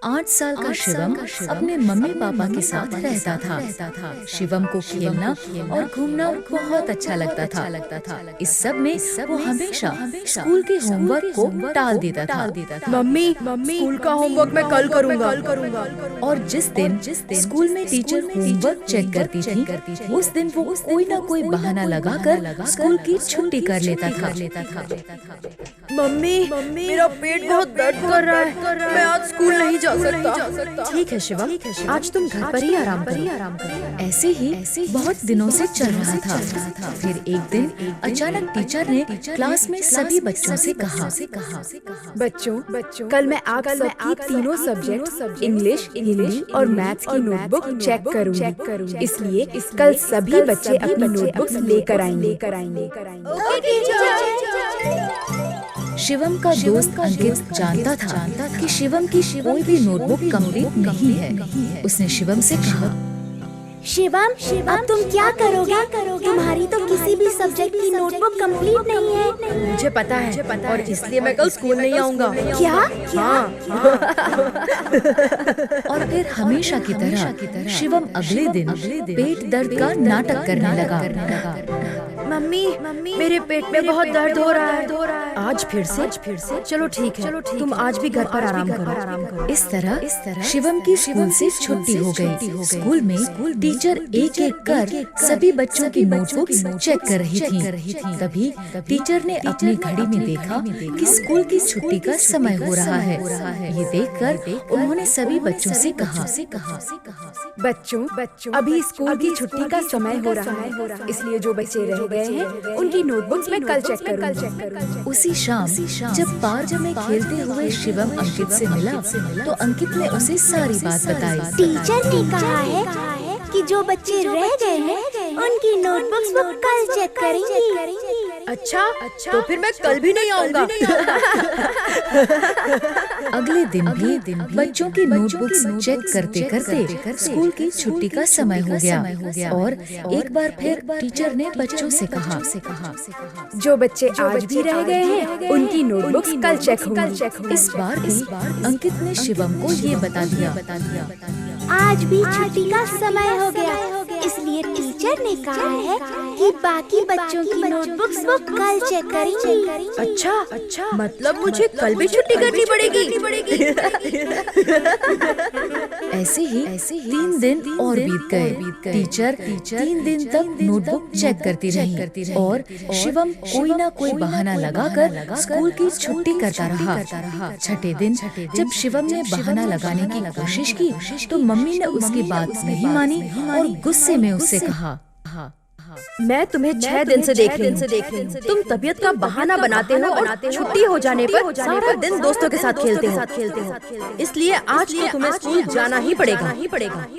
8 साल का शिवम अपने मम्मी पापा के साथ रहता था। शिवम को खेलना और घूमना बहुत अच्छा लगता था। इस सब में वो हमेशा स्कूल के होमवर्क को टाल देता था। मम्मी स्कूल का होमवर्क मैं कल करूँगा। और जिस दिन स्कूल में टीचर होमवर्क चेक करती थी, उस दिन वो कोई ना कोई बहाना लगाकर स्कूल की छुट्टी कर लेता था। मम्मी मेरा पेट बहुत दर्द कर रहा है, मैं आज स्कूल नहीं जा सकता। ठीक है शिवम, आज तुम घर पर ही आराम करो। ऐसे ही बहुत दिनों से चल रहा था। फिर एक दिन अचानक टीचर ने क्लास में सभी बच्चों से कहा, बच्चों कल मैं आप सबकी तीनों सब्जेक्ट इंग्लिश, हिंदी और मैथ्स की नोटबुक चेक करूंगी। इसलिए कल सभी बच्चे अपनी नोटबुक्स लेकर आएंगे। शिवम का दोस्त अंकित जानता था कि शिवम की कोई भी नोटबुक कंप्लीट नहीं है। उसने शिवम से कहा, शिवम अब तुम क्या करोगे? तुम्हारी तो किसी भी सब्जेक्ट की नोटबुक कंप्लीट नहीं है। मुझे पता है और इसलिए मैं कल स्कूल नहीं आऊँगा। क्या? हाँ। और फिर हमेशा की तरह शिवम अगले दिन पेट दर्द का नाटक करने लगा। मम्मी मेरे पेट में बहुत दर्द हो रहा है। आज फिर से चलो ठीक है, तुम आज भी घर पर आराम करो। इस तरह शिवम की स्कूल से छुट्टी हो गई। स्कूल में टीचर एक एक कर सभी बच्चों की नोटबुक्स चेक कर रही थी। तभी टीचर ने अपनी घड़ी में देखा कि स्कूल की छुट्टी का समय हो रहा है। ये देखकर उन्होंने सभी बच्चों से कहा, बच्चों अभी स्कूल की छुट्टी का समय हो रहा है, इसलिए जो बच्चे रह गए हैं उनकी नोटबुक्स मैं कल चेक करूंगी। उसी शाम जब पार्क में खेलते हुए शिवम अंकित से मिला तो अंकित ने उसे सारी बात बताई। टीचर ने कहा है कि जो बच्चे रह गए हैं उनकी नोटबुक्स वो कल चेक करेंगी। अच्छा तो फिर मैं कल भी नहीं आऊँगा। अगले दिन भी बच्चों की नोटबुक्स चेक करते करते स्कूल की छुट्टी का समय हो गया और एक बार फिर टीचर ने बच्चों से कहा, जो बच्चे आज भी रह गए हैं उनकी नोटबुक्स कल चेक होंगी। इस बार भी अंकित ने शिवम को ये बता दिया। आज भी छुट्टी का समय हो गया, इसलिए टीचर ने कहा है कि बाकी बच्चों की नोटबुक्स वो कल चेक करेंगी। अच्छा मतलब मुझे कल भी छुट्टी करनी पड़ेगी। ऐसे ही 3 दिन और बीत गए। टीचर 3 दिन तक नोटबुक चेक करती रही और शिवम कोई ना कोई बहाना लगाकर स्कूल की छुट्टी करता रहा। छठे दिन जब शिवम ने बहाना लगाने की कोशिश की तो मम्मी ने उसकी बात नहीं मानी और गुस्से में उससे कहा, मैं तुम्हें 6 दिन से देख रही हूँ। तुम तबीयत का बहाना बनाते हो और छुट्टी हो जाने पर सारा दिन दोस्तों के साथ खेलते हो। इसलिए आज तो तुम्हें स्कूल जाना ही पड़ेगा।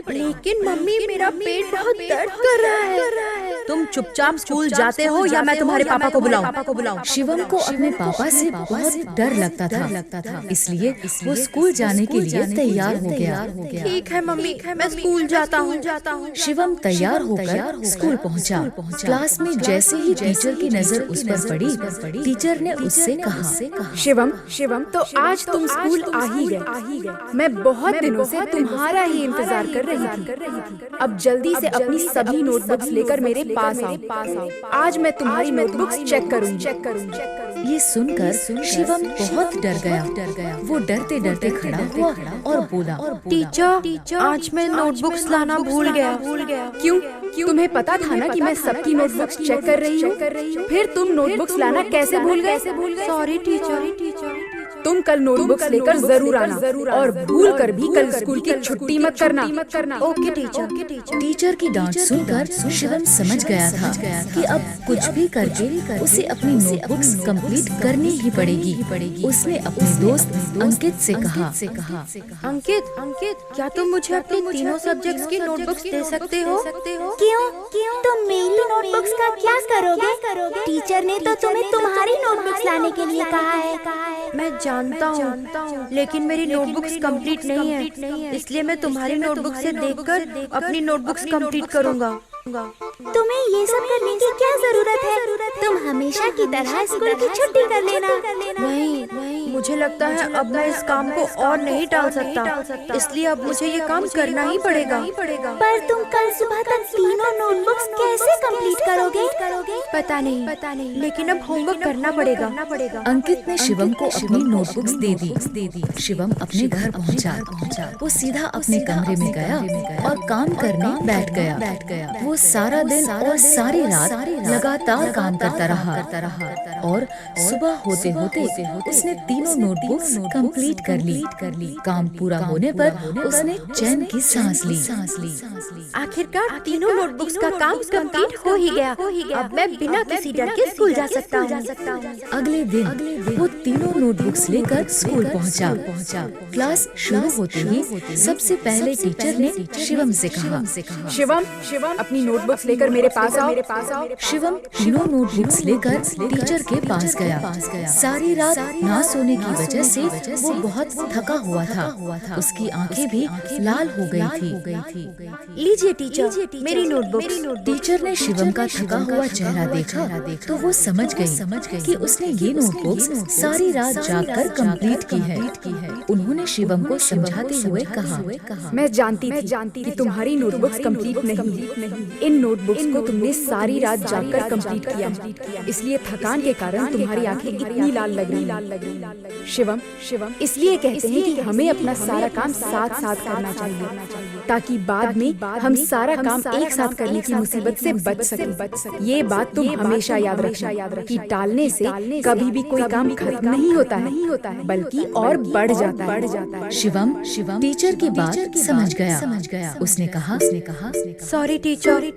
लेकिन मम्मी मेरा पेट बहुत दर्द कर रहा है। तुम चुपचाप स्कूल जाते हो या मैं तुम्हारे पापा को बुलाऊं? शिवम को अपने पापा से बहुत डर लगता था, इसलिए वो स्कूल जाने के लिए तैयार हो गया। ठीक है मम्मी, मैं स्कूल जाता हूँ। शिवम तैयार होकर स्कूल पहुँचा। क्लास में जैसे ही टीचर की नजर उस पर पड़ी, टीचर ने उससे कहा, शिवम तो आज तुम स्कूल आ ही गए। मैं बहुत दिनों से तुम्हारा ही इंतजार कर रही थी। अब जल्दी से अपनी सभी नोटबुक्स लेकर मेरे पास आओ। आज मैं तुम्हारी नोटबुक्स चेक करूंगी। ये सुनकर शिवम बहुत डर गया। वो डरते डरते खड़ा हुआ और बोला, टीचर आज मैं नोटबुक्स लाना भूल गया। क्यों? तुम्हें पता था ना कि मैं सबकी नोटबुक्स चेक कर रही हूँ। फिर तुम नोटबुक्स लाना कैसे भूल गए? Sorry teacher. तुम कल नोटबुक्स लेकर जरूर आना और भूल कर भी कल स्कूल की छुट्टी मत करना। Okay teacher. टीचर की डांट सुनकर शिवम समझ गया था कि अब कुछ भी करके उसे अपनी नोटबुक्स कंप्लीट करनी ही पड़ेगी। उसने अपने दोस्त अंकित से कहा, अंकित क्या तुम मुझे अपनी तीनों सब्जेक्ट्स की नोटबुक्स दे सकते हो? क्यों? तुम मेरी नोटबुक्स का क्या करोगे? टीचर ने तो तुम्हें तुम्हारी नोटबुक्स लाने के लिए कहा है। मैं जानता हूँ, लेकिन मेरी नोटबुक्स कंप्लीट नहीं है, इसलिए मैं तुम्हारी नोटबुक से देखकर अपनी नोटबुक्स कंप्लीट करूँगा। तुम्हें ये सब करने की क्या जरूरत है? तुम हमेशा की तरह स्कूल की छुट्टी कर लेना। नहीं मुझे लगता है अब मैं इस काम को और नहीं टाल सकता, इसलिए अब मुझे ये काम करना ही पड़ेगा। पर तुम कल सुबह तक तीनों नोटबुक्स कैसे कंप्लीट करोगे? पता नहीं, लेकिन अब होमवर्क करना पड़ेगा। अंकित ने शिवम को अपनी नोटबुक्स दे दी। शिवम अपने घर पहुंचा। वो सीधा अपने कमरे में गया और काम करने बैठ गया। वो सारा दिन और सारी रात लगातार काम करता रहा और सुबह होते होते उसने तीनों नोटबुक्स कंप्लीट कर ली। काम पूरा होने पर उसने चैन की सांस ली। आखिरकार तीनों नोटबुक्स का काम कंप्लीट हो ही गया। अब मैं बिना किसी डर के स्कूल जा सकता हूँ। अगले दिन वो तीनों नोटबुक्स लेकर स्कूल पहुंचा। क्लास शुरू होते ही सबसे पहले टीचर ने शिवम से कहा, शिवम अपनी नोटबुक्स लेकर मेरे पास आओ। शिवम तीनों नोटबुक्स लेकर टीचर के पास गया। सारी रात ना सोने की वजह से वो बहुत थका हुआ था। उसकी आंखें भी लाल हो गई थी। लीजिए टीचर, मेरी नोटबुक्स। टीचर ने शिवम का थका हुआ चेहरा देखा तो वो समझ गई कि उसने ये नोटबुक्स सारी रात जागकर कंप्लीट की है। उन्होंने शिवम को समझाते हुए कहा, मैं जानती थी कि तुम्हारी नोटबुक्स कंप्लीट नहीं। इन नोटबुक्स को तुमने सारी रात जागकर कंप्लीट किया, इसलिए थकान के कारण तुम्हारी आंखें इतनी लाल लग रही। शिवम, इसलिए कहते हैं कि हमें अपना सारा काम साथ साथ करना चाहिए, ताकि बाद में हम सारा काम एक साथ करने की मुसीबत से बच सकें। ये बात तुम हमेशा याद रखना कि टालने से कभी भी कोई काम खत्म नहीं होता है, बल्कि और बढ़ जाता है। शिवम टीचर की बात समझ गया। उसने कहा, सॉरी टीचर।